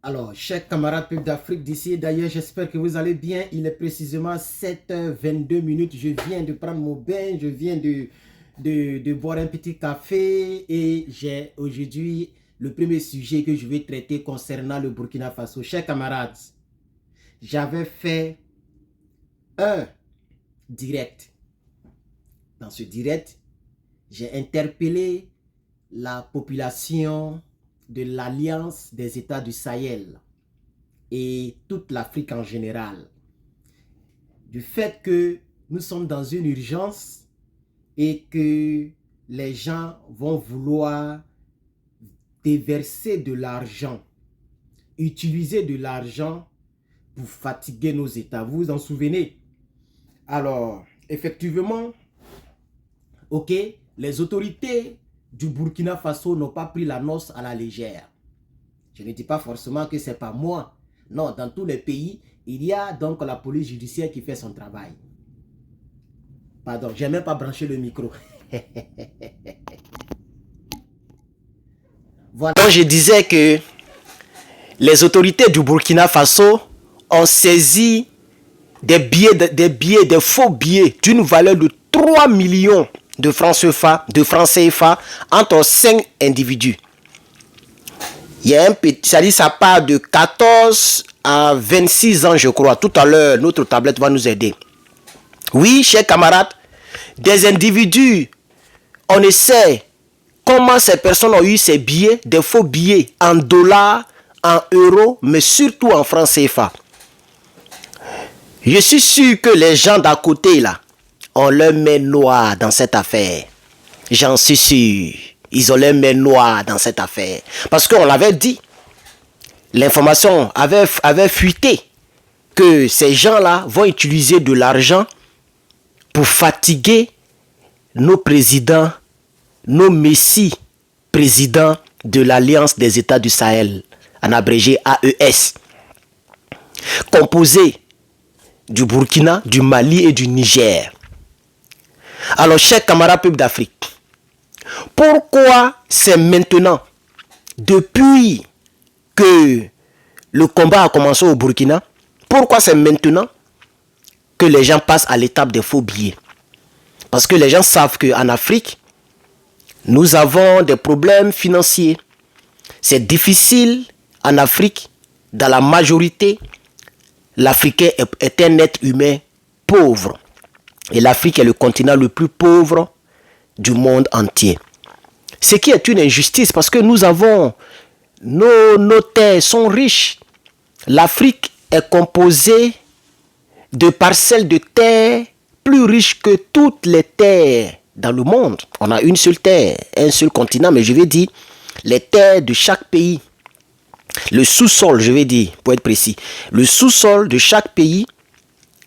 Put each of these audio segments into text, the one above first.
Alors, chers camarades peuples d'Afrique d'ici et d'ailleurs, j'espère que vous allez bien. Il est précisément 7h22. Je viens de prendre mon bain, je viens de boire un petit café et j'ai aujourd'hui le premier sujet que je vais traiter concernant le Burkina Faso. Chers camarades, j'avais fait un direct. Dans ce direct, j'ai interpellé la population de l'Alliance des États du Sahel et toute l'Afrique en général, du fait que nous sommes dans une urgence et que les gens vont vouloir déverser de l'argent, utiliser de l'argent pour fatiguer nos États. Vous vous en souvenez? Alors, effectivement, ok, les autorités du Burkina Faso n'ont pas pris la noce à la légère. Je ne dis pas forcément que ce n'est pas moi. Non, dans tous les pays, il y a donc la police judiciaire qui fait son travail. Pardon, je n'ai même pas branché le micro. Voilà. Donc je disais que les autorités du Burkina Faso ont saisi des faux billets d'une valeur de 3 millions de francs CFA entre 5 individus. Il y a un petit, ça part de 14 à 26 ans, je crois. Tout à l'heure, notre tablette va nous aider. Oui, chers camarades, des individus, on essaie comment ces personnes ont eu ces billets, des faux billets en dollars, en euros, mais surtout en francs CFA. Je suis sûr que les gens d'à côté là, on leur met noir dans cette affaire. J'en suis sûr. Ils ont les mains noires dans cette affaire. Parce qu'on l'avait dit. L'information avait fuité que ces gens-là vont utiliser de l'argent pour fatiguer nos présidents, nos messies présidents de l'Alliance des États du Sahel, en abrégé AES, composé du Burkina, du Mali et du Niger. Alors, chers camarades peuples d'Afrique, pourquoi c'est maintenant, depuis que le combat a commencé au Burkina, pourquoi c'est maintenant que les gens passent à l'étape des faux billets? Parce que les gens savent qu'en Afrique, nous avons des problèmes financiers. C'est difficile en Afrique, dans la majorité, l'Africain est un être humain pauvre. Et l'Afrique est le continent le plus pauvre du monde entier. Ce qui est une injustice parce que nous avons, nos terres sont riches. L'Afrique est composée de parcelles de terre plus riches que toutes les terres dans le monde. On a une seule terre, un seul continent, mais je vais dire les terres de chaque pays. Le sous-sol, je vais dire, pour être précis. Le sous-sol de chaque pays,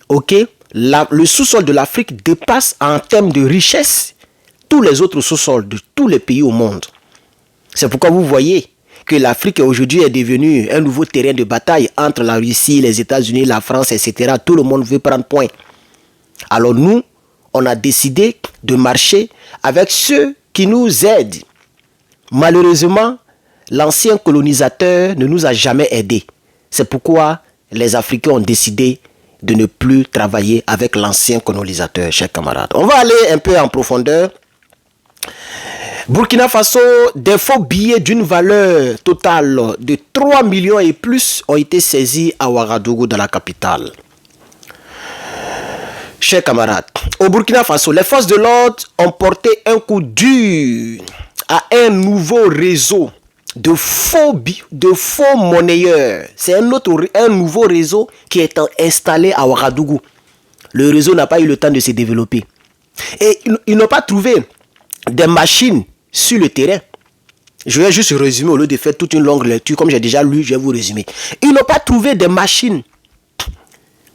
ok, le sous-sol de l'Afrique dépasse en termes de richesse tous les autres sous-sols de tous les pays au monde. C'est pourquoi vous voyez que l'Afrique aujourd'hui est devenue un nouveau terrain de bataille entre la Russie, les États-Unis, la France, etc. Tout le monde veut prendre point. Alors nous, on a décidé de marcher avec ceux qui nous aident. Malheureusement, l'ancien colonisateur ne nous a jamais aidés. C'est pourquoi les Africains ont décidé de ne plus travailler avec l'ancien colonisateur, chers camarades. On va aller un peu en profondeur. Burkina Faso, des faux billets d'une valeur totale de 3 millions et plus ont été saisis à Ouagadougou, dans la capitale. Chers camarades, au Burkina Faso, les forces de l'ordre ont porté un coup dur à un nouveau réseau de faux monnayeurs. C'est un nouveau réseau qui est installé à Ouagadougou. Le réseau n'a pas eu le temps de se développer. Et ils n'ont pas trouvé des machines sur le terrain. Je vais juste résumer au lieu de faire toute une longue lecture. Comme j'ai déjà lu, je vais vous résumer. Ils n'ont pas trouvé des machines.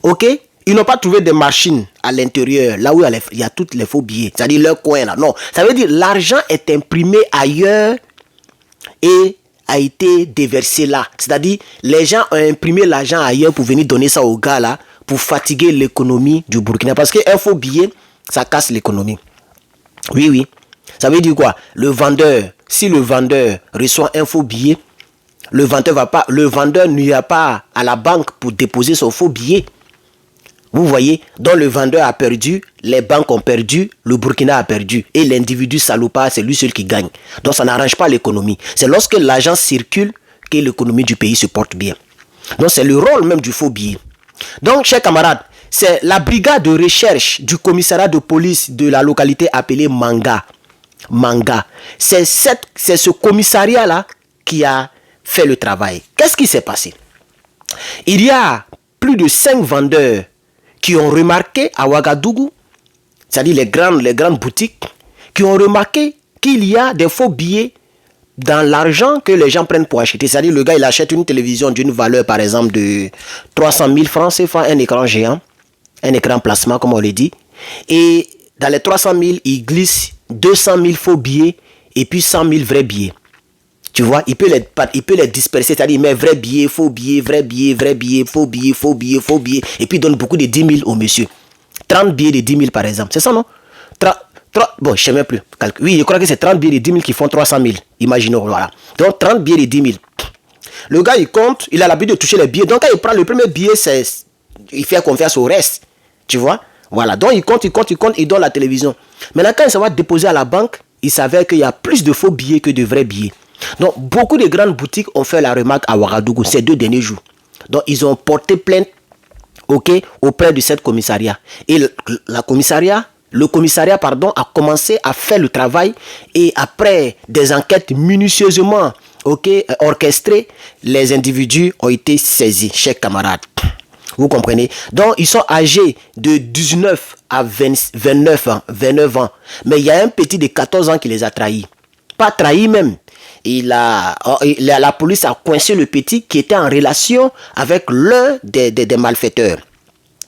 Ok? Ils n'ont pas trouvé des machines à l'intérieur, là où il y a tous les faux billets. C'est-à-dire leur coin là. Non. Ça veut dire l'argent est imprimé ailleurs et a été déversé là. C'est-à-dire les gens ont imprimé l'argent ailleurs pour venir donner ça aux gars là, pour fatiguer l'économie du Burkina. Parce qu'un faux billet, ça casse l'économie. Oui, oui. Ça veut dire quoi? Le vendeur, si le vendeur reçoit un faux billet, le vendeur n'ira pas à la banque pour déposer son faux billet. Vous voyez, donc le vendeur a perdu, les banques ont perdu, le Burkina a perdu. Et l'individu salopard, c'est lui seul qui gagne. Donc ça n'arrange pas l'économie. C'est lorsque l'argent circule que l'économie du pays se porte bien. Donc c'est le rôle même du faux billet. Donc, chers camarades, c'est la brigade de recherche du commissariat de police de la localité appelée Manga. C'est ce commissariat-là qui a fait le travail. Qu'est-ce qui s'est passé? Il y a plus de 5 vendeurs qui ont remarqué à Ouagadougou, c'est-à-dire les grandes boutiques, qui ont remarqué qu'il y a des faux billets dans l'argent que les gens prennent pour acheter. C'est-à-dire le gars, il achète une télévision d'une valeur, par exemple, de 300 000 francs CFA, un écran géant, un écran plasma, comme on le dit. Et dans les 300 000, il glisse 200 000 faux billets et puis 100 000 vrais billets. Tu vois, il peut les disperser, c'est-à-dire il met vrai billet, faux billet, vrai billet, faux billet, faux billet, faux billet, et puis il donne beaucoup de 10 000 au monsieur. 30 billets de 10 000 par exemple, c'est ça non? Bon, je ne sais même plus. Oui, je crois que c'est 30 billets de 10 000 qui font 300 000. Imaginons, voilà. Donc 30 billets de 10 000. Le gars, il compte, il a l'habitude de toucher les billets. Donc quand il prend le premier billet, il fait confiance au reste. Tu vois? Voilà. Donc il compte, il donne la télévision. Maintenant, quand il va déposer à la banque, il s'avère qu'il y a plus de faux billets que de vrais billets. Donc beaucoup de grandes boutiques ont fait la remarque à Ouagadougou ces 2 derniers jours. Donc ils ont porté plainte auprès de cette commissariat. Et le commissariat a commencé à faire le travail et après des enquêtes minutieusement orchestrées, les individus ont été saisis, chers camarades. Vous comprenez? Donc, ils sont âgés de 19 à 29 ans. Mais il y a un petit de 14 ans qui les a trahis. Pas trahis même. La police a coincé le petit qui était en relation avec l'un des malfaiteurs.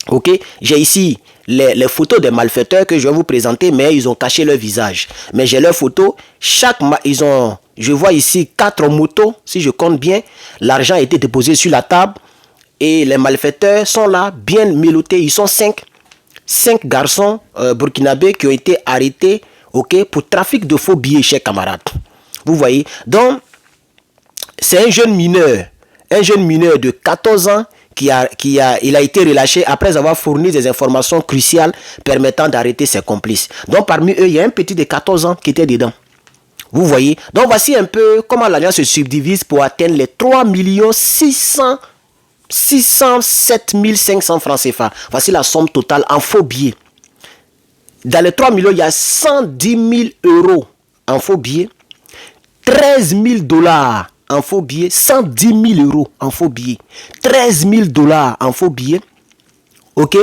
Ok, j'ai ici les photos des malfaiteurs que je vais vous présenter, mais ils ont caché leur visage. Mais j'ai leurs photos. Je vois ici 4 motos, si je compte bien. L'argent a été déposé sur la table et les malfaiteurs sont là, bien mélotés. Ils sont 5 garçons burkinabés qui ont été arrêtés, pour trafic de faux billets, chers camarades. Vous voyez, donc c'est un jeune mineur de 14 ans il a été relâché après avoir fourni des informations cruciales permettant d'arrêter ses complices. Donc parmi eux, il y a un petit de 14 ans qui était dedans. Vous voyez, donc voici un peu comment l'alliance se subdivise pour atteindre les 3 607 500 francs CFA. Voici la somme totale en faux billets. Dans les 3 millions, il y a 110 000 euros en faux billets. 13 000 $ en faux billets, 110 000 euros en faux billets, 13 000 $ en faux billets, ok?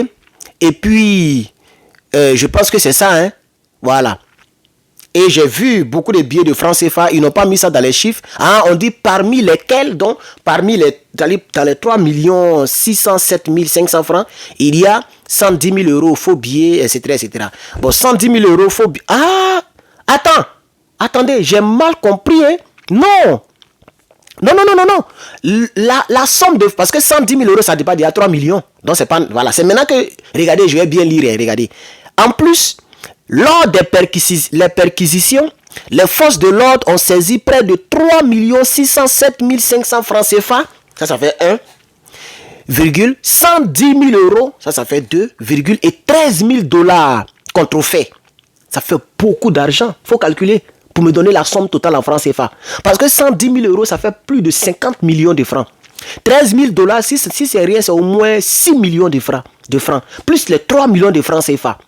Et puis, je pense que c'est ça, hein? Voilà. Et j'ai vu beaucoup de billets de francs CFA, ils n'ont pas mis ça dans les chiffres. Hein? On dit parmi lesquels, donc, dans les 3 607 500 francs, il y a 110 000 euros faux billets, etc. Bon, 110 000 euros faux billets. Ah! Attendez, j'ai mal compris, hein? Non. La somme parce que 110 000 euros, ça dépasse déjà 3 millions. Donc, c'est pas, voilà. C'est maintenant que, regardez, je vais bien lire, regardez. En plus, lors des perquisitions, les forces de l'ordre ont saisi près de 3 607 500 francs CFA. Ça fait 110 000 euros. Ça fait 2, et 13 000 $ contrefaits. Ça fait beaucoup d'argent. Il faut calculer pour me donner la somme totale en francs CFA. Parce que 110 000 euros, ça fait plus de 50 millions de francs. 13 000 $, si c'est rien, c'est au moins 6 millions de francs. Plus les 3 millions de francs CFA.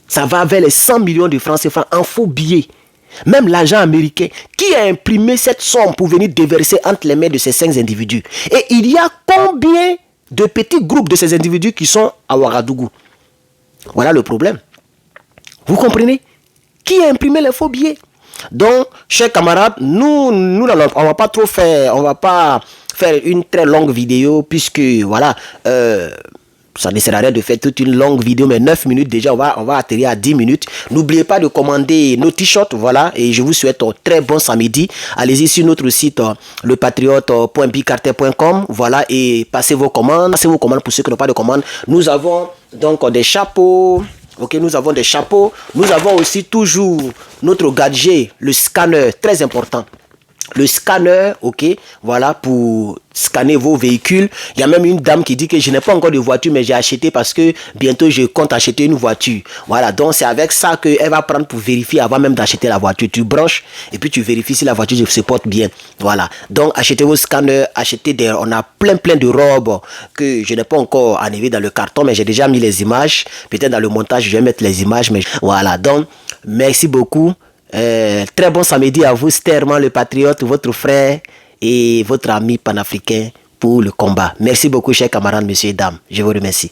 Ça va vers les 100 millions de francs CFA en faux billets. Même l'agent américain qui a imprimé cette somme pour venir déverser entre les mains de ces 5 individus. Et il y a combien de petits groupes de ces individus qui sont à Ouagadougou? Voilà le problème. Vous comprenez? Qui a imprimé les faux billets? Donc, chers camarades, on va pas faire une très longue vidéo puisque, voilà, ça ne sert à rien de faire toute une longue vidéo, mais 9 minutes déjà, on va atterrir à 10 minutes. N'oubliez pas de commander nos t-shirts, voilà, et je vous souhaite un très bon samedi. Allez-y sur notre site, lepatriote.bicarter.com, voilà, et passez vos commandes pour ceux qui n'ont pas de commandes. Nous avons donc des chapeaux. Ok, nous avons des chapeaux. Nous avons aussi toujours notre gadget, le scanner, très important. le scanner, ok, voilà, pour scanner vos véhicules. Il y a même une dame qui dit que je n'ai pas encore de voiture, mais j'ai acheté parce que bientôt je compte acheter une voiture. Voilà, donc c'est avec ça qu'elle va prendre pour vérifier avant même d'acheter la voiture. Tu branches et puis tu vérifies si la voiture se porte bien. Voilà, donc achetez vos scanners, on a plein de robes que je n'ai pas encore enlevé dans le carton, mais j'ai déjà mis les images. Peut-être dans le montage, je vais mettre les images, mais voilà, donc merci beaucoup. Très bon samedi à vous, Sterman le patriote, votre frère et votre ami panafricain pour le combat. Merci beaucoup, chers camarades, messieurs et dames. Je vous remercie.